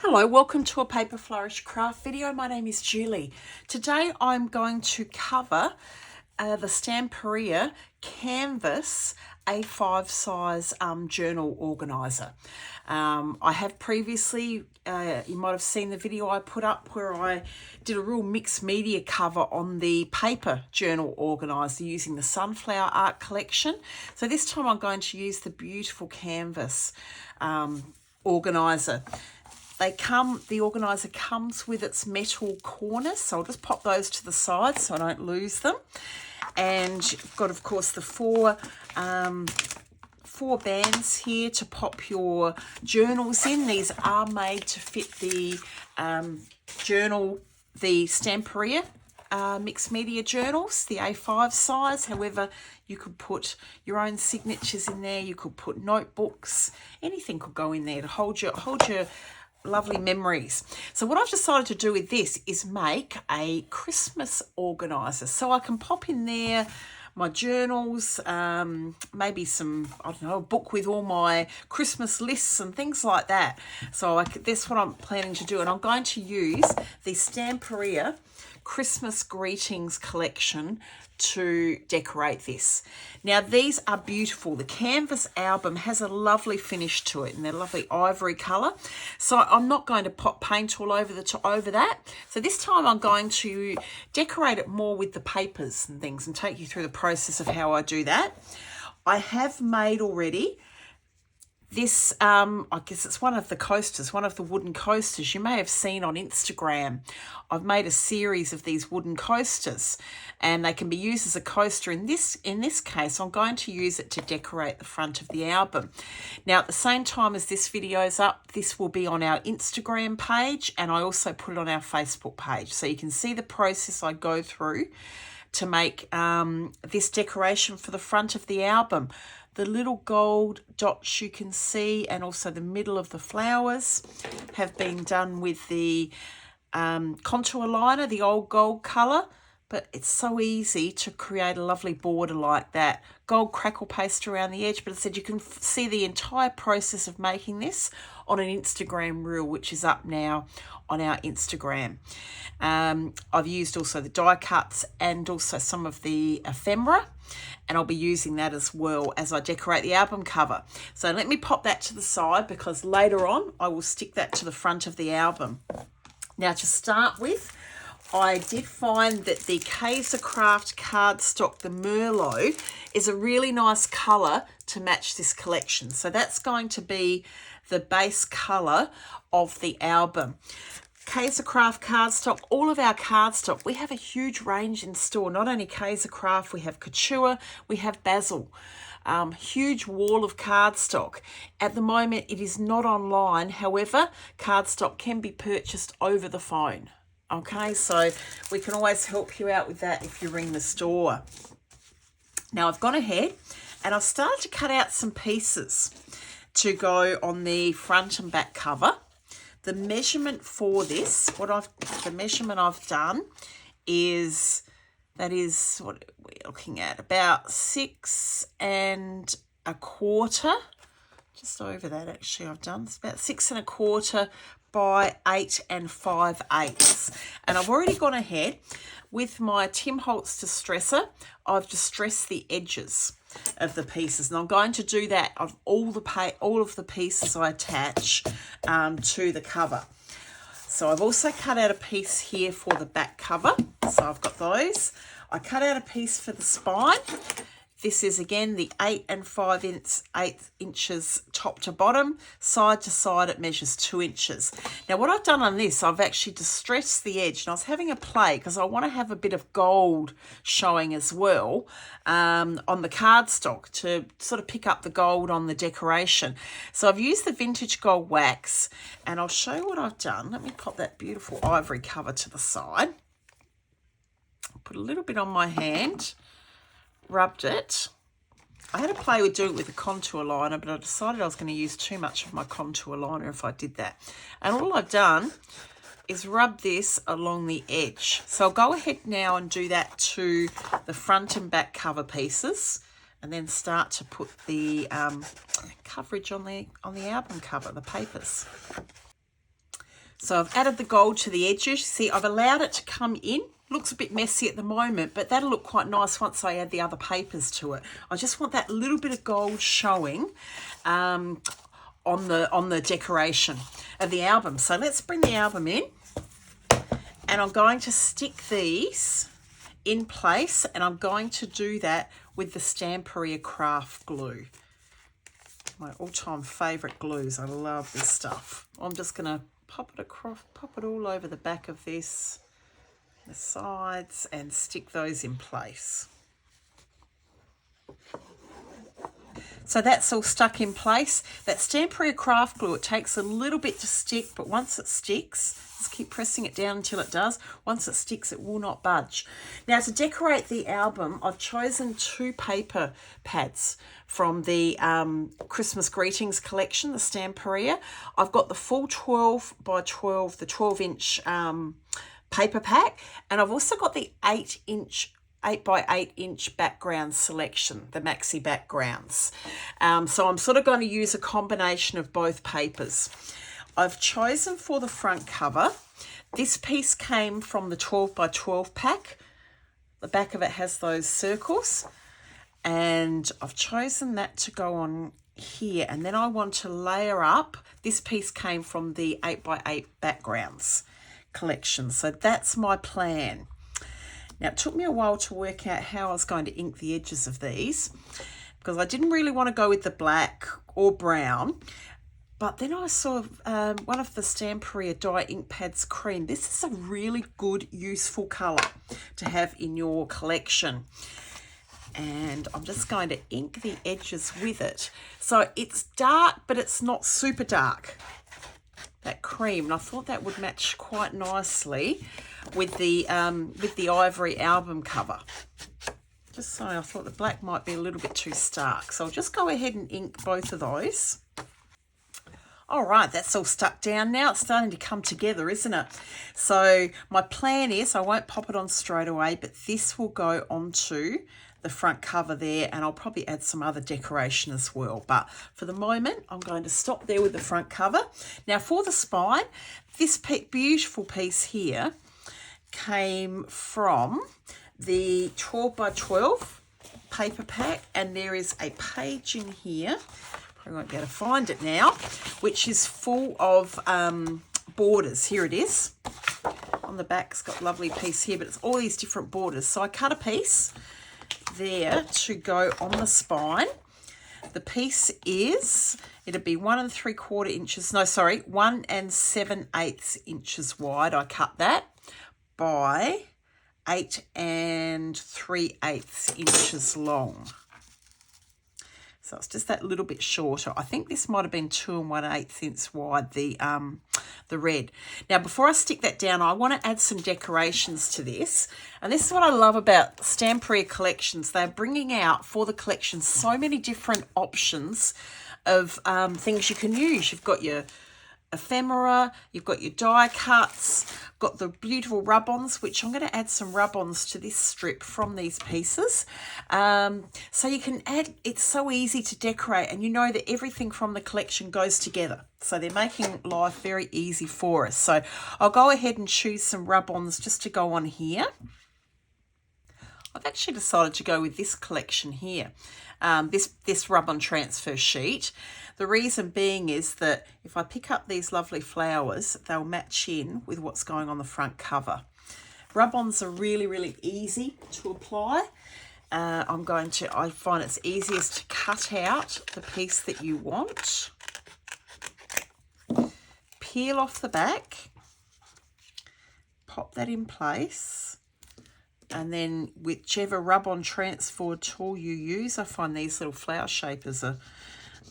Hello, welcome to a Paper Flourish craft video. My name is Julie. Today I'm going to cover the Stamperia Canvas A5 size journal organizer. I have previously, you might have seen the video I put up where I did a real mixed media cover on the paper journal organizer using the Sunflower Art collection. So this time I'm going to use the beautiful canvas organizer. The organizer comes with its metal corners, so I'll just pop those to the side so I don't lose them. And you've got, of course, the four bands here to pop your journals in. These are made to fit the journal, the Stamperia mixed media journals, the A5 size. However, you could put your own signatures in there. You could put notebooks. Anything could go in there to hold your lovely memories. So what I've decided to do with this is make a Christmas organizer, so I can pop in there my journals, maybe some, I don't know, a book with all my Christmas lists and things like that. So that's what I'm planning to do, and I'm going to use the Stamperia Christmas Greetings Collection to decorate this. Now these are beautiful. The canvas album has a lovely finish to it, and they're lovely ivory colour. So I'm not going to pop paint all over that. So this time I'm going to decorate it more with the papers and things and take you through the process of how I do that. I have made already this, I guess it's one of the coasters, one of the wooden coasters you may have seen on Instagram. I've made a series of these wooden coasters, and they can be used as a coaster. In this case, I'm going to use it to decorate the front of the album. Now, at the same time as this video's up, this will be on our Instagram page, and I also put it on our Facebook page. So you can see the process I go through to make this decoration for the front of the album. The little gold dots you can see, and also the middle of the flowers, have been done with the contour liner, the old gold colour. But it's so easy to create a lovely border like that. Gold crackle paste around the edge. But as I said, you can see the entire process of making this on an Instagram reel, which is up now on our Instagram. I've used also the die cuts and also some of the ephemera, and I'll be using that as well as I decorate the album cover. So let me pop that to the side, because later on I will stick that to the front of the album. Now, to start with, I did find that the Craft cardstock, the Merlot, is a really nice colour to match this collection. So that's going to be the base colour of the album. Craft cardstock, all of our cardstock, we have a huge range in store. Not only Craft, we have Couture, we have Basil. Huge wall of cardstock. At the moment, it is not online. However, cardstock can be purchased over the phone. Okay, so we can always help you out with that if you ring the store. Now I've gone ahead and I've started to cut out some pieces to go on the front and back cover. The measurement for this, the measurement I've done is, that is what we're looking at, about 6 1/4, just over that actually I've done. It's about 6 1/4 by 8 5/8. And I've already gone ahead with my Tim Holtz distresser. I've distressed the edges of the pieces, and I'm going to do that of all of the pieces I attach to the cover. So I've also cut out a piece here for the back cover. So I've got those. I cut out a piece for the spine. This is again the 8 5/8 inches top to bottom. Side to side it measures 2 inches. Now what I've done on this, I've actually distressed the edge, and I was having a play because I want to have a bit of gold showing as well on the cardstock to sort of pick up the gold on the decoration. So I've used the vintage gold wax, and I'll show you what I've done. Let me pop that beautiful ivory cover to the side. I'll put a little bit on my hand. Rubbed it. I had a play with doing it with a contour liner, but I decided I was going to use too much of my contour liner if I did that. And all I've done is rub this along the edge. So I'll go ahead now and do that to the front and back cover pieces, and then start to put the coverage on the album cover, the papers. So I've added the gold to the edges. See, I've allowed it to come in. Looks a bit messy at the moment, but that'll look quite nice once I add the other papers to it. I just want that little bit of gold showing on the decoration of the album. So let's bring the album in, and I'm going to stick these in place, and I'm going to do that with the Stamperia craft glue. My all-time favourite glues. I love this stuff. I'm just going to pop it across, pop it all over the back of this, the sides, and stick those in place. So that's all stuck in place. That Stamperia craft glue, it takes a little bit to stick, but once it sticks, just keep pressing it down until it does. Once it sticks, it will not budge. Now, to decorate the album, I've chosen 2 paper pads from the Christmas Greetings Collection, the Stamperia. I've got the full 12 by 12, the 12-inch paper pack, and I've also got the 8 by 8 inch background selection, the maxi backgrounds. So I'm sort of going to use a combination of both papers. I've chosen for the front cover, this piece came from the 12 by 12 pack. The back of it has those circles, and I've chosen that to go on here, and then I want to layer up. This piece came from the 8 by 8 backgrounds collection, so that's my plan. Now, it took me a while to work out how I was going to ink the edges of these, because I didn't really want to go with the black or brown, but then I saw one of the Stamperia dye ink pads cream. This is a really good, useful colour to have in your collection. And I'm just going to ink the edges with it. So it's dark, but it's not super dark, that cream. And I thought that would match quite nicely with the ivory album cover. Just so I thought the black might be a little bit too stark. So I'll just go ahead and ink both of those. All right, that's all stuck down now. It's starting to come together, isn't it? So my plan is, I won't pop it on straight away, but this will go onto the front cover there, and I'll probably add some other decoration as well. But for the moment, I'm going to stop there with the front cover. Now for the spine, this beautiful piece here came from the 12 by 12 paper pack, and there is a page in here, I won't be able to find it now, which is full of borders. Here it is. On the back, it's got a lovely piece here, but it's all these different borders. So I cut a piece there to go on the spine. The piece is, it'd be 1 3/4 inches, no, sorry, 1 7/8 inches wide. I cut that by 8 3/8 inches long. So it's just that little bit shorter. I think this might have been 2 1/8 inches wide, the red. Now, before I stick that down, I want to add some decorations to this. And this is what I love about Stamperia collections. They're bringing out for the collection so many different options of things you can use. You've got your ephemera, you've got your die cuts, got the beautiful rub-ons, which I'm going to add some rub-ons to this strip from these pieces. So you can add, it's so easy to decorate, and you know that everything from the collection goes together. So they're making life very easy for us. So I'll go ahead and choose some rub-ons just to go on here. I've actually decided to go with this collection here, this rub-on transfer sheet. The reason being is that if I pick up these lovely flowers, they'll match in with what's going on the front cover. Rub-ons are really, really easy to apply. I find it's easiest to cut out the piece that you want. Peel off the back, pop that in place, and then whichever rub-on transfer tool you use, I find these little flower shapers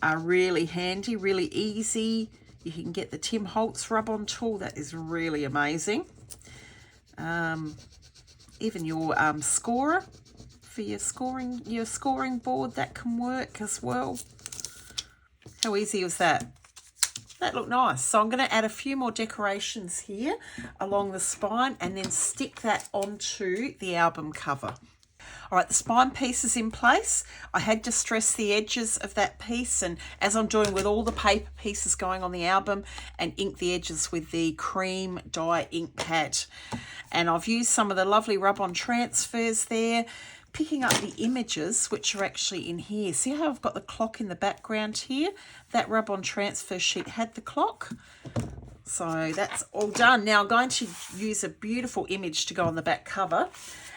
are really handy, really easy. You can get the Tim Holtz rub-on tool. That is really amazing. Even your scorer for your scoring board, that can work as well. How easy was that? That looked nice. So I'm going to add a few more decorations here along the spine and then stick that onto the album cover. All right, the spine piece is in place. I had distressed the edges of that piece, and as I'm doing with all the paper pieces going on the album, and ink the edges with the cream dye ink pad. And I've used some of the lovely rub-on transfers there, picking up the images which are actually in here. See how I've got the clock in the background here? That rub-on transfer sheet had the clock. So that's all done. Now I'm going to use a beautiful image to go on the back cover.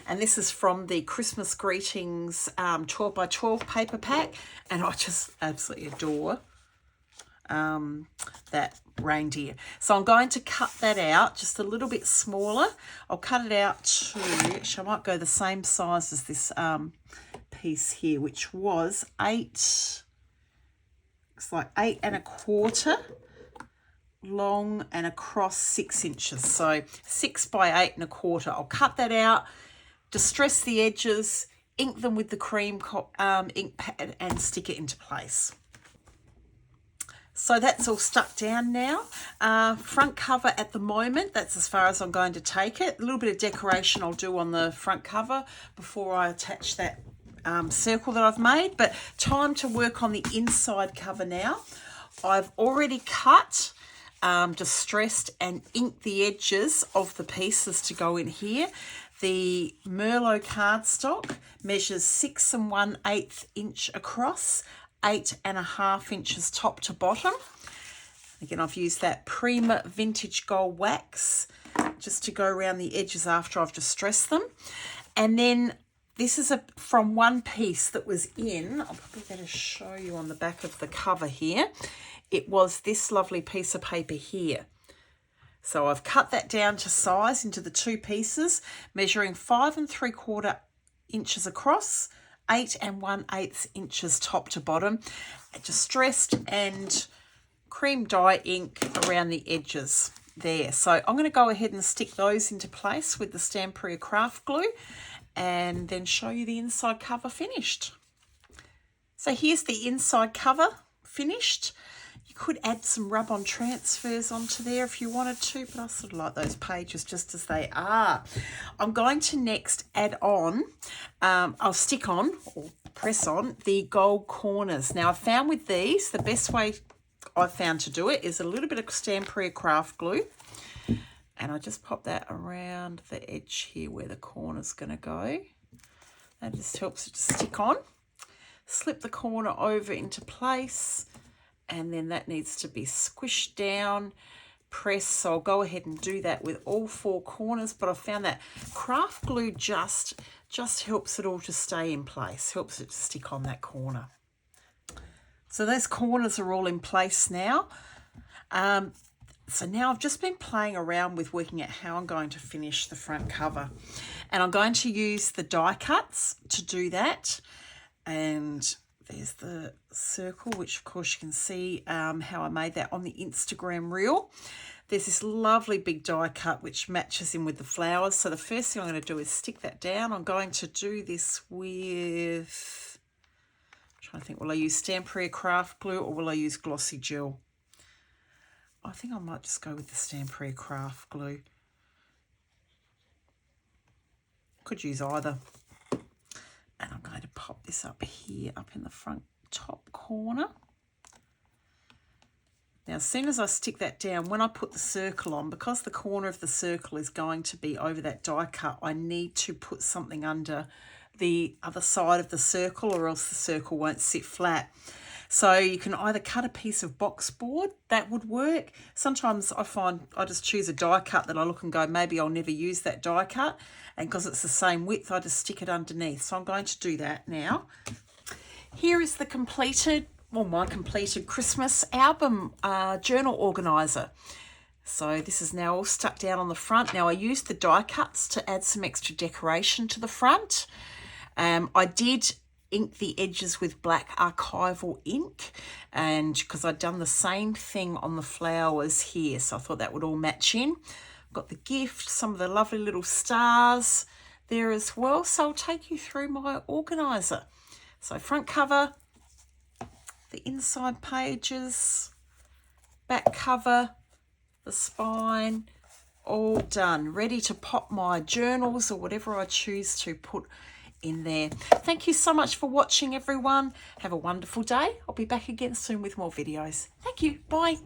And this is from the Christmas Greetings 12 by 12 paper pack. And I just absolutely adore that reindeer. So I'm going to cut that out just a little bit smaller. I'll cut it out to, actually I might go the same size as this piece here, which was 8, looks like 8 1/4 long and across 6 inches. So 6 by 8 1/4. I'll cut that out, distress the edges, ink them with the cream ink pad and stick it into place. So that's all stuck down now. Front cover at the moment, that's as far as I'm going to take it. A little bit of decoration I'll do on the front cover before I attach that circle that I've made. But time to work on the inside cover now. I've already cut, distressed and inked the edges of the pieces to go in here. The Merlot cardstock measures 6 1/8 inch across, 8 1/2 inches top to bottom. Again, I've used that Prima vintage gold wax just to go around the edges after I've distressed them. And then this is from one piece that was in, I'll probably better show you on the back of the cover here. It was this lovely piece of paper here. So I've cut that down to size into the 2 pieces, measuring 5 3/4 inches across, 8 1/8 inches top to bottom, distressed and cream dye ink around the edges there. So I'm going to go ahead and stick those into place with the Stamperia craft glue and then show you the inside cover finished. So here's the inside cover finished. You could add some rub-on transfers onto there if you wanted to, but I sort of like those pages just as they are. I'm going to next add on, I'll stick on or press on the gold corners. Now I've found with these, the best way I've found to do it is a little bit of Stamperia craft glue. And I just pop that around the edge here where the corner's going to go. That just helps it to stick on. Slip the corner over into place. And then that needs to be squished down, press. So I'll go ahead and do that with all 4 corners. But I found that craft glue just helps it all to stay in place, helps it to stick on that corner. So those corners are all in place now. So now I've just been playing around with working out how I'm going to finish the front cover. And I'm going to use the die cuts to do that. And there's the circle, which of course you can see how I made that on the Instagram reel. There's this lovely big die cut which matches in with the flowers. So the first thing I'm going to do is stick that down. I'm going to do this with, I'm trying to think, will I use Stamperia craft glue or will I use glossy gel? I think I might just go with the Stamperia craft glue. Could use either. And I'm going to pop this up here, up in the front top corner. Now, as soon as I stick that down, when I put the circle on, because the corner of the circle is going to be over that die cut, I need to put something under the other side of the circle or else the circle won't sit flat. So you can either cut a piece of box board, that would work. Sometimes I find I just choose a die cut that I look and go, maybe I'll never use that die cut. And because it's the same width, I just stick it underneath. So I'm going to do that now. Here is the completed, well, my completed Christmas album journal organizer. So this is now all stuck down on the front. Now I used the die cuts to add some extra decoration to the front. I did ink the edges with black archival ink, and because I'd done the same thing on the flowers here, so I thought that would all match in. Got the gift, some of the lovely little stars there as well. So I'll take you through my organizer. So front cover, the inside pages, back cover, the spine, all done, ready to pop my journals or whatever I choose to put in there. Thank you so much for watching, everyone. Have a wonderful day. I'll be back again soon with more videos. Thank you. Bye.